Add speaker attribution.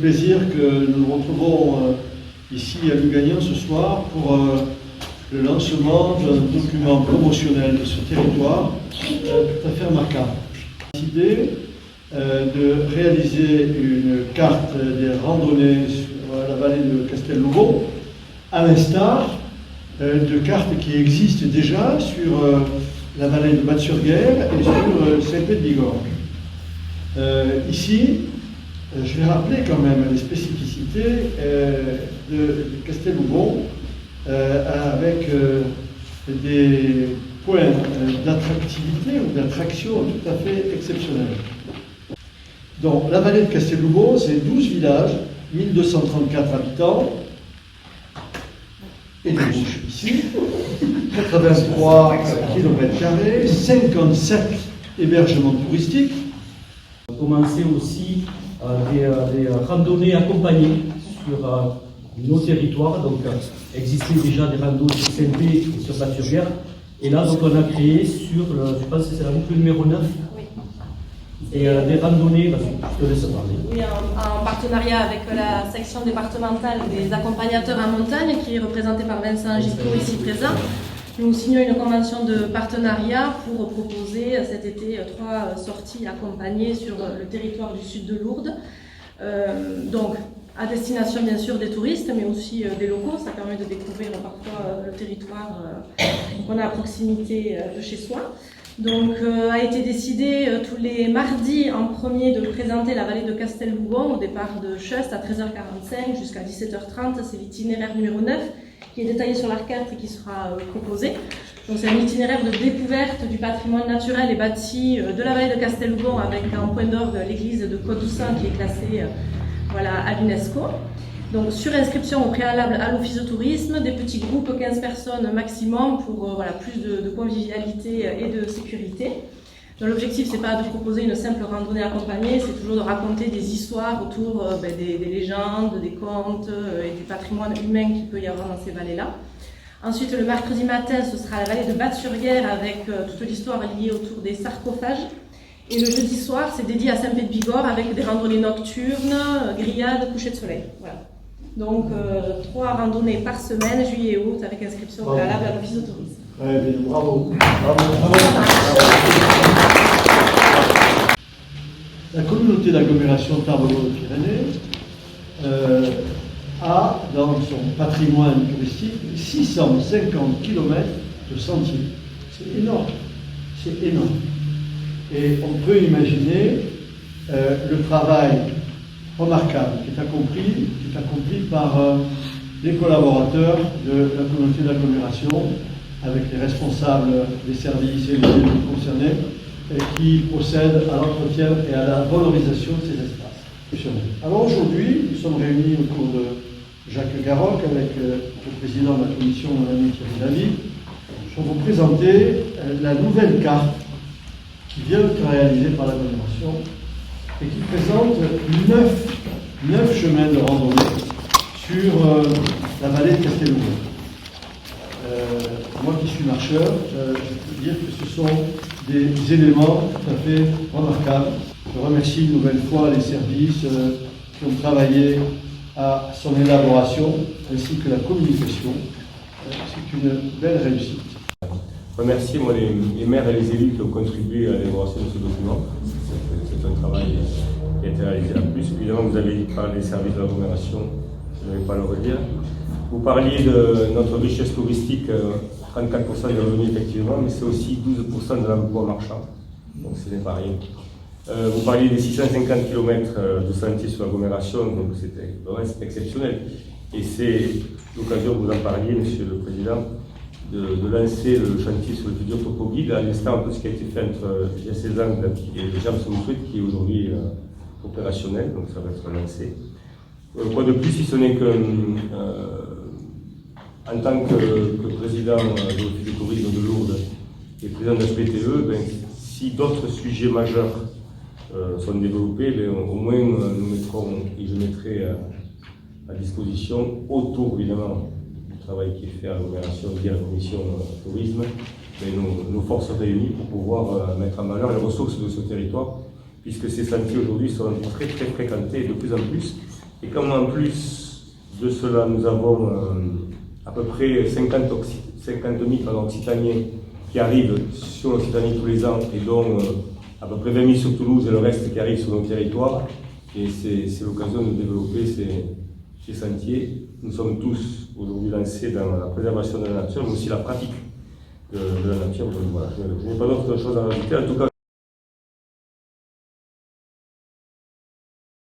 Speaker 1: plaisir que nous nous retrouvons ici à Lugagnan ce soir pour le lancement d'un document promotionnel de ce territoire tout à fait remarquable. On a décidé de réaliser une carte des randonnées sur la vallée de Castelnuovo, à l'instar de cartes qui existent déjà sur la vallée de Batsurguère et sur Saint-Pé-de-Bigorre. Ici, je vais rappeler quand même les spécificités de Castelnuovo avec des points d'attractivité ou d'attraction tout à fait exceptionnels. Donc, la vallée de Castelnuovo, c'est 12 villages, 1234 habitants, et des bouches ici, 83 km², 57 hébergements touristiques.
Speaker 2: On a commencé aussi des randonnées accompagnées sur nos territoires, donc existait déjà des randonnées sur Saint-Pé et sur Batsurguère, et là donc on a créé sur, je pense que c'est la boucle numéro 9, et des randonnées, je te laisse parler.
Speaker 3: Oui, en partenariat avec la section départementale des accompagnateurs en montagne, qui est représentée par Vincent Gitto ici présent. Nous signons une convention de partenariat pour proposer cet été 3 sorties accompagnées sur le territoire du sud de Lourdes. Donc, à destination bien sûr des touristes, mais aussi des locaux. Ça permet de découvrir parfois le territoire qu'on a à proximité de chez soi. Donc, a été décidé tous les mardis en premier de présenter la vallée de Castelnuovo au départ de Chust à 13h45 jusqu'à 17h30. C'est l'itinéraire numéro 9 qui est détaillé sur la carte et qui sera proposé. Donc, c'est un itinéraire de découverte du patrimoine naturel et bâti de la vallée de Castelnuovo avec en point d'orgue l'église de Codoussin qui est classée à l'UNESCO. Donc, sur inscription au préalable à l'office de tourisme, des petits groupes, 15 personnes maximum pour plus de convivialité et de sécurité. L'objectif, c'est pas de proposer une simple randonnée accompagnée, c'est toujours de raconter des histoires autour des légendes, des contes et du patrimoine humain qu'il peut y avoir dans ces vallées-là. Ensuite, le mercredi matin, ce sera la vallée de Batsurguère avec toute l'histoire liée autour des sarcophages. Et le jeudi soir, c'est dédié à Saint-Pé-de-Bigorre avec des randonnées nocturnes, grillades, coucher de soleil. Voilà. Donc, 3 randonnées par semaine, juillet et août, avec inscription préalable à l'office de tourisme.
Speaker 1: Ouais, bravo. La communauté d'agglomération Tarbes-Lourdes-Pyrénées a dans son patrimoine touristique 650 km de sentiers. C'est énorme. C'est énorme. Et on peut imaginer le travail remarquable qui est accompli par les collaborateurs de la communauté d'agglomération, avec les responsables des services et les élus concernés, qui procèdent à l'entretien et à la valorisation de ces espaces. Alors aujourd'hui, nous sommes réunis autour de Jacques Garoc avec le président de la commission, Mme Thierry David, pour vous présenter la nouvelle carte qui vient d'être réalisée par l'agglomération et qui présente 9 chemins de randonnée sur la vallée de Castelnuovo. Moi qui suis marcheur, je peux dire que ce sont des éléments tout à fait remarquables. Je remercie une nouvelle fois les services qui ont travaillé à son élaboration ainsi que la communication. C'est une belle réussite.
Speaker 4: Remercier les maires et les élus qui ont contribué à l'élaboration de ce document. C'est un travail qui a été réalisé en plus. Évidemment, vous avez parlé des services de l'agglomération, je ne vais pas le redire. Vous parliez de notre richesse touristique, 34% des revenus effectivement, mais c'est aussi 12% de l'emploi marchand, donc ce n'est pas rien. Vous parliez des 650 km de sentiers sur l'agglomération, donc c'est exceptionnel. Et c'est l'occasion, vous en parliez, Monsieur le Président, de lancer le chantier sur le futur topo-guide, à l'instar de ce qui a été fait entre Cézanne et le James-Truc, qui est aujourd'hui opérationnel, donc ça va être lancé. Quoi de plus, si ce n'est que, en tant que président de l'Office du tourisme de Lourdes et président de la SPTE, si d'autres sujets majeurs sont développés, au moins je mettrai à disposition, autour évidemment du travail qui est fait à l'agglomération via la commission tourisme, nos forces réunies pour pouvoir mettre en valeur les ressources de ce territoire, puisque ces sentiers aujourd'hui sont très fréquentés de plus en plus, Et comme en plus de cela, nous avons à peu près 50 000 Occitaniens qui arrivent sur l'Occitanie tous les ans, et dont à peu près 20 000 sur Toulouse et le reste qui arrive sur nos territoires. Et c'est l'occasion de développer ces sentiers. Nous sommes tous aujourd'hui lancés dans la préservation de la nature, mais aussi la pratique de la nature. Donc voilà, je n'ai pas d'autre chose à rajouter. En tout cas,